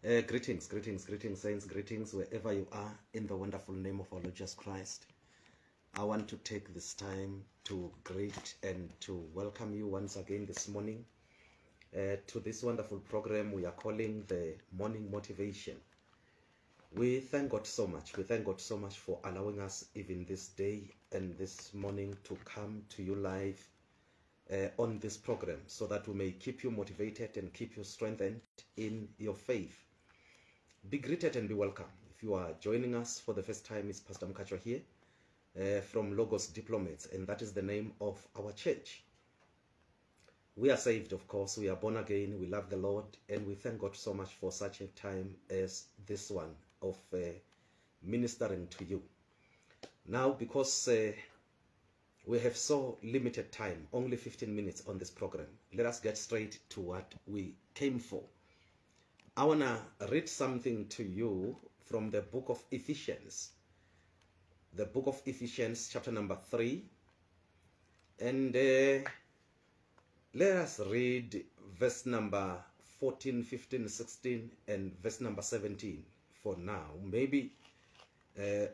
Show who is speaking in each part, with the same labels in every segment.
Speaker 1: Greetings, saints, greetings wherever you are in the wonderful name of our Lord Jesus Christ. I want to take this time to greet and to welcome you once again this morning to this wonderful program we are calling the Morning Motivation. We thank God so much. We thank God so much for allowing us even this day and this morning to come to you live on this program so that we may keep you motivated and keep you strengthened in your faith. Be greeted and be welcome. If you are joining us for the first time, it's Pastor Mkachwa here from Logos Diplomats, and that is the name of our church. We are saved, of course. We are born again. We love the Lord, and we thank God so much for such a time as this one of ministering to you. Now, because we have so limited time, only 15 minutes on this program, let us get straight to what we came for. I want to read something to you from the book of Ephesians. The book of Ephesians, chapter number 3. And let us read verse number 14, 15, 16, and verse number 17 for now. Maybe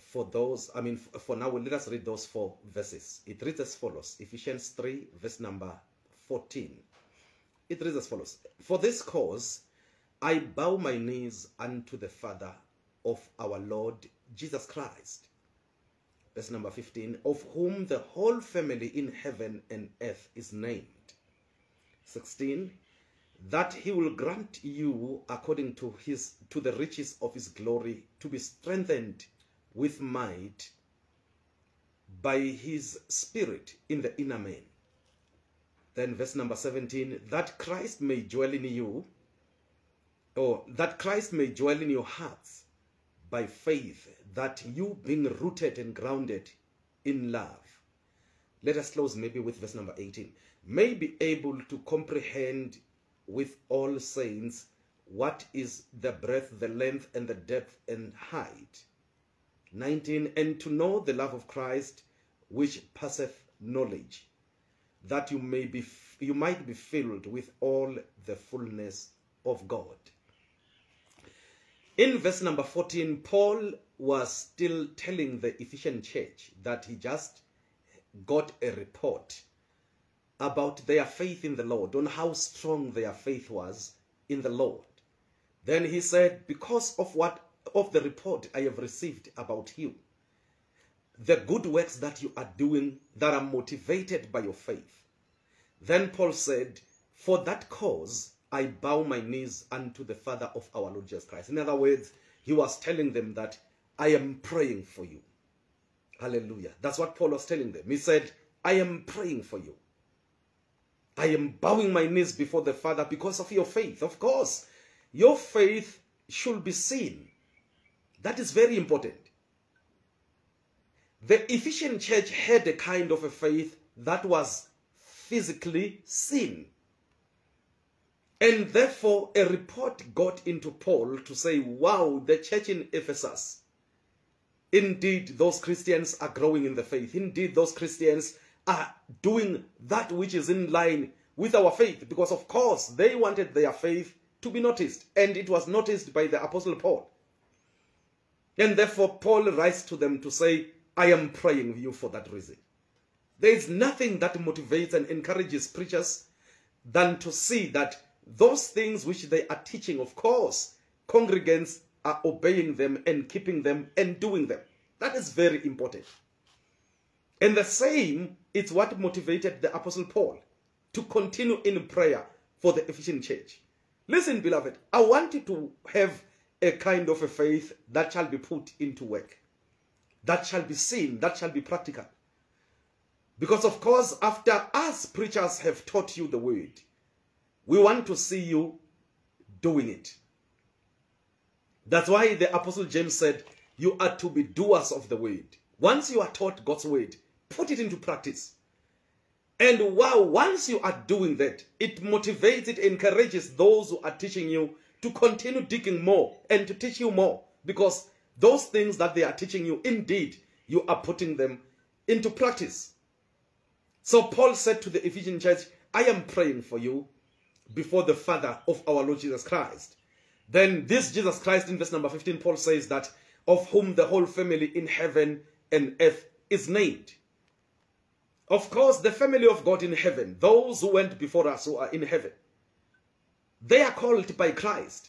Speaker 1: for those, for now, let us read those 4 verses. It reads as follows. Ephesians 3, verse number 14. It reads as follows. For this cause, I bow my knees unto the Father of our Lord Jesus Christ. Verse number 15, of whom the whole family in heaven and earth is named. 16, that he will grant you according to the riches of his glory to be strengthened with might by his Spirit in the inner man. Then verse number 17, that Christ may dwell in you, or that Christ may dwell in your hearts by faith, that you being rooted and grounded in love. Let us close maybe with verse number 18. May be able to comprehend with all saints what is the breadth, the length, and the depth and height. 19, and to know the love of Christ, which passeth knowledge, that you might be filled with all the fullness of God. In verse number 14, Paul was still telling the Ephesian church that he just got a report about their faith in the Lord, on how strong their faith was in the Lord. Then he said, because of the report I have received about you, the good works that you are doing that are motivated by your faith. Then Paul said, for that cause, I bow my knees unto the Father of our Lord Jesus Christ. In other words, he was telling them that I am praying for you. Hallelujah. That's what Paul was telling them. He said, I am praying for you. I am bowing my knees before the Father because of your faith. Of course, your faith should be seen. That is very important. The Ephesian church had a kind of a faith that was physically seen. And therefore, a report got into Paul to say, wow, the church in Ephesus, indeed, those Christians are growing in the faith. Indeed, those Christians are doing that which is in line with our faith. Because, of course, they wanted their faith to be noticed. And it was noticed by the Apostle Paul. And therefore, Paul writes to them to say, I am praying you for that reason. There is nothing that motivates and encourages preachers than to see that those things which they are teaching, of course, congregants are obeying them and keeping them and doing them. That is very important. And the same, it's what motivated the Apostle Paul to continue in prayer for the Ephesian church. Listen, beloved, I want you to have a kind of a faith that shall be put into work, that shall be seen, that shall be practical. Because, of course, after us preachers have taught you the word, we want to see you doing it. That's why the Apostle James said, you are to be doers of the word. Once you are taught God's word, put it into practice. And wow, once you are doing that, it motivates, it encourages those who are teaching you to continue digging more and to teach you more. Because those things that they are teaching you, indeed, you are putting them into practice. So Paul said to the Ephesian church, I am praying for you before the Father of our Lord Jesus Christ, Then this Jesus Christ, in verse number 15, Paul says that of whom the whole family in heaven and earth is named. Of course, the family of God in heaven, those who went before us who are in heaven, they are called by Christ.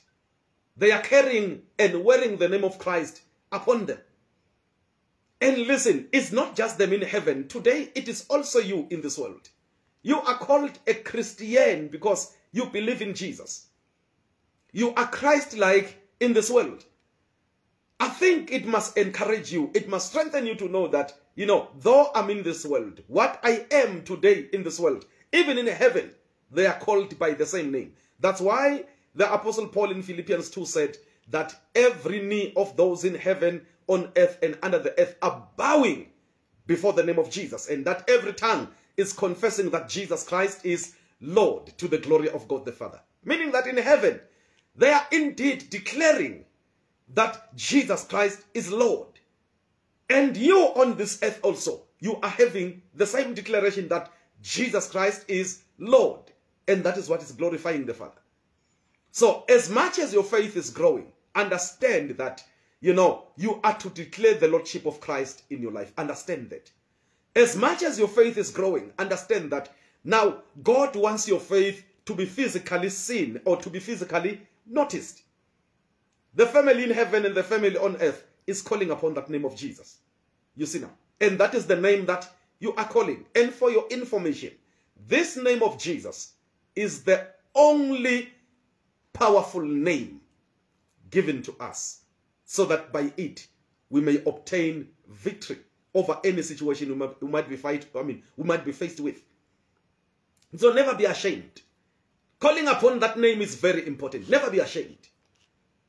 Speaker 1: They are carrying and wearing the name of Christ upon them. And listen, it's not just them in heaven. Today, it is also you in this world. You are called a Christian because you believe in Jesus. You are Christ-like in this world. I think it must encourage you. It must strengthen you to know that, you know, though I'm in this world, what I am today in this world, even in heaven, they are called by the same name. That's why the Apostle Paul in Philippians 2 said that every knee of those in heaven, on earth, and under the earth are bowing before the name of Jesus. And that every tongue is confessing that Jesus Christ is Lord to the glory of God the Father. Meaning that in heaven, they are indeed declaring that Jesus Christ is Lord. And you on this earth also, you are having the same declaration that Jesus Christ is Lord. And that is what is glorifying the Father. So as much as your faith is growing, understand that, you know, you are to declare the Lordship of Christ in your life. Understand that. As much as your faith is growing, understand that now God wants your faith to be physically seen or to be physically noticed. The family in heaven and the family on earth is calling upon that name of Jesus. You see now. And that is the name that you are calling. And for your information, this name of Jesus is the only powerful name given to us, so that by it we may obtain victory over any situation we might be faced with. So never be ashamed. Calling upon that name is very important. Never be ashamed.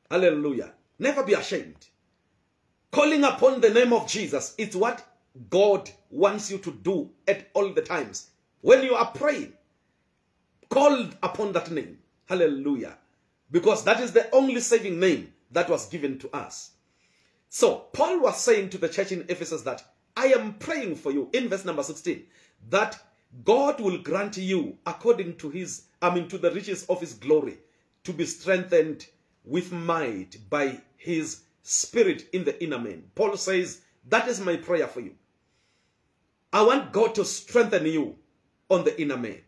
Speaker 1: Hallelujah. Never be ashamed. Calling upon the name of Jesus is what God wants you to do at all the times. When you are praying, call upon that name. Hallelujah. Because that is the only saving name that was given to us. So Paul was saying to the church in Ephesus that I am praying for you in verse number 16 that God will grant you according to to the riches of his glory to be strengthened with might by his spirit in the inner man. Paul says that is my prayer for you. I want God to strengthen you on the inner man.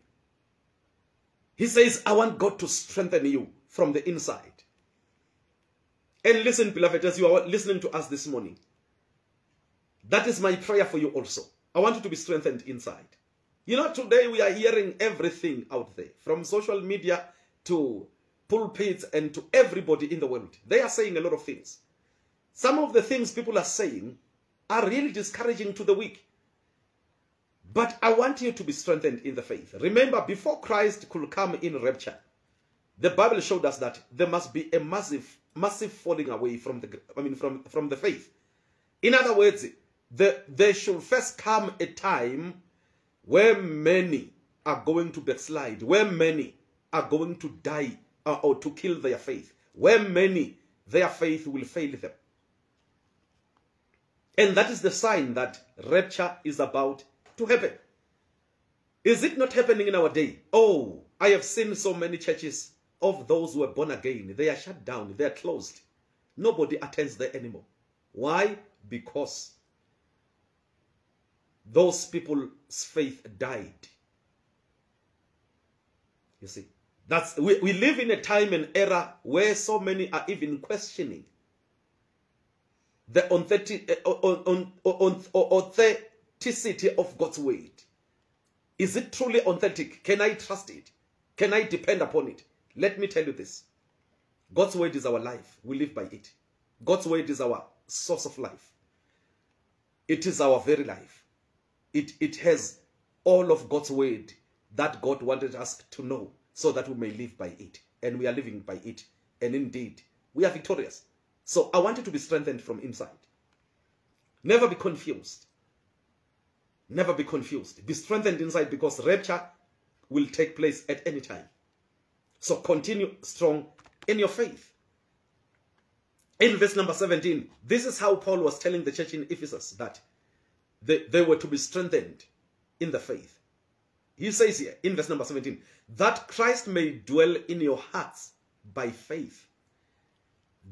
Speaker 1: He says I want God to strengthen you from the inside. And listen, beloved, as you are listening to us this morning, that is my prayer for you also. I want you to be strengthened inside. You know, today we are hearing everything out there, from social media to pulpits and to everybody in the world. They are saying a lot of things. Some of the things people are saying are really discouraging to the weak. But I want you to be strengthened in the faith. Remember, before Christ could come in rapture, the Bible showed us that there must be a massive falling away from the faith. In other words, there should first come a time where many are going to backslide, where many are going to die or to kill their faith, where many, their faith will fail them. And that is the sign that rapture is about to happen. Is it not happening in our day? Oh, I have seen so many churches of those who are born again. They are shut down. They are closed. Nobody attends there anymore. Why? Because those people's faith died. You see, we live in a time and era where so many are even questioning the authenticity of God's word. Is it truly authentic? Can I trust it? Can I depend upon it? Let me tell you this. God's word is our life. We live by it. God's word is our source of life. It is our very life. It has all of God's word that God wanted us to know so that we may live by it. And we are living by it. And indeed, we are victorious. So I want you to be strengthened from inside. Never be confused. Never be confused. Be strengthened inside, because rapture will take place at any time. So continue strong in your faith. In verse number 17, this is how Paul was telling the church in Ephesus that they were to be strengthened in the faith. He says here in verse number 17, that Christ may dwell in your hearts by faith,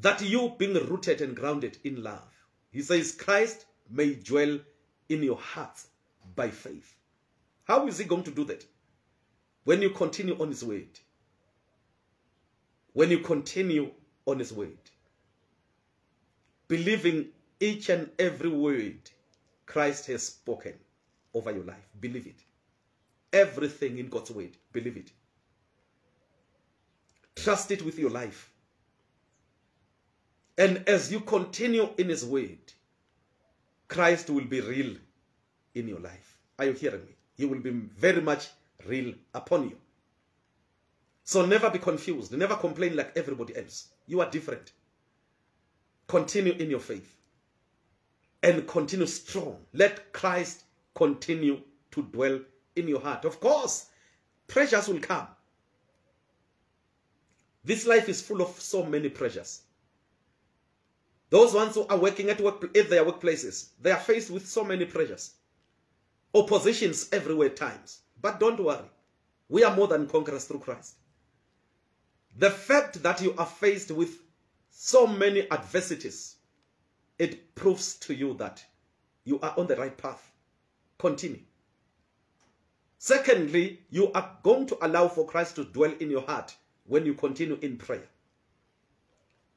Speaker 1: that you being rooted and grounded in love. He says Christ may dwell in your hearts by faith. How is he going to do that? When you continue on his word. When you continue on his word. Believing each and every word Christ has spoken over your life. Believe it. Everything in God's word. Believe it. Trust it with your life. And as you continue in his word, Christ will be real in your life. Are you hearing me? He will be very much real upon you. So never be confused. Never complain like everybody else. You are different. Continue in your faith. And continue strong. Let Christ continue to dwell in your heart. Of course, pressures will come. This life is full of so many pressures. Those ones who are working at their workplaces, they are faced with so many pressures. Oppositions everywhere at times. But don't worry. We are more than conquerors through Christ. The fact that you are faced with so many adversities, it proves to you that you are on the right path. Continue. Secondly, you are going to allow for Christ to dwell in your heart when you continue in prayer.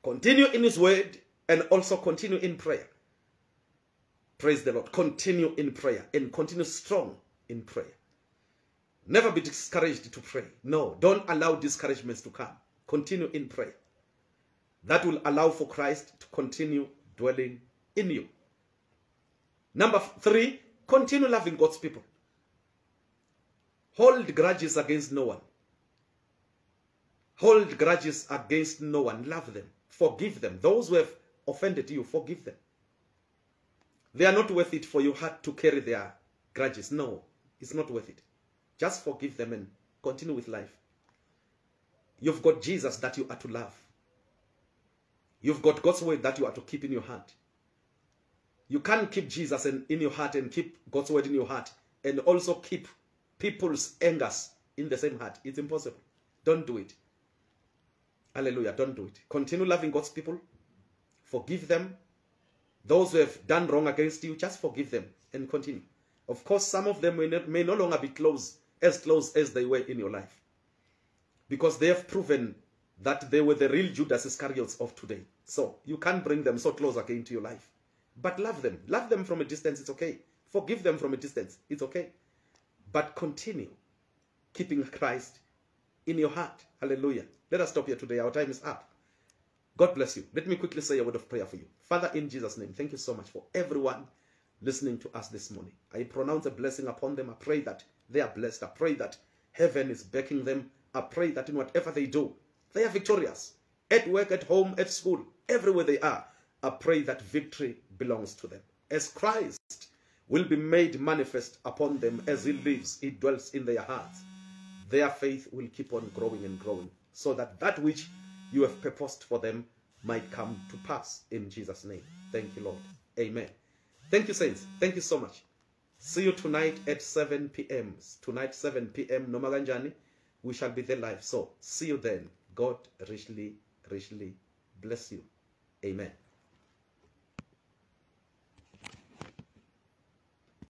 Speaker 1: Continue in his word and also continue in prayer. Praise the Lord. Continue in prayer and continue strong in prayer. Never be discouraged to pray. No, don't allow discouragements to come. Continue in prayer. That will allow for Christ to continue dwelling in you. Number 3, continue loving God's people. Hold grudges against no one. Hold grudges against no one. Love them. Forgive them. Those who have offended you, forgive them. They are not worth it for your heart to carry their grudges. No, it's not worth it. Just forgive them and continue with life. You've got Jesus that you are to love. You've got God's word that you are to keep in your heart. You can't keep Jesus in your heart and keep God's word in your heart and also keep people's angers in the same heart. It's impossible. Don't do it. Hallelujah. Don't do it. Continue loving God's people. Forgive them. Those who have done wrong against you, just forgive them and continue. Of course, some of them may no longer be close as they were in your life. Because they have proven that they were the real Judas Iscariots of today. So you can't bring them so close again to your life. But love them. Love them from a distance. It's okay. Forgive them from a distance. It's okay. But continue keeping Christ in your heart. Hallelujah. Let us stop here today. Our time is up. God bless you. Let me quickly say a word of prayer for you. Father, in Jesus' name, thank you so much for everyone listening to us this morning. I pronounce a blessing upon them. I pray that they are blessed. I pray that heaven is backing them. I pray that in whatever they do, they are victorious. At work, at home, at school, everywhere they are. I pray that victory belongs to them. As Christ will be made manifest upon them as he lives, he dwells in their hearts. Their faith will keep on growing and growing, so that that which you have purposed for them might come to pass in Jesus' name. Thank you, Lord. Amen. Thank you, saints. Thank you so much. See you tonight at 7 p.m. Tonight, 7 p.m. Nomaganjani. We shall be there live. So, see you then. God richly, richly bless you. Amen.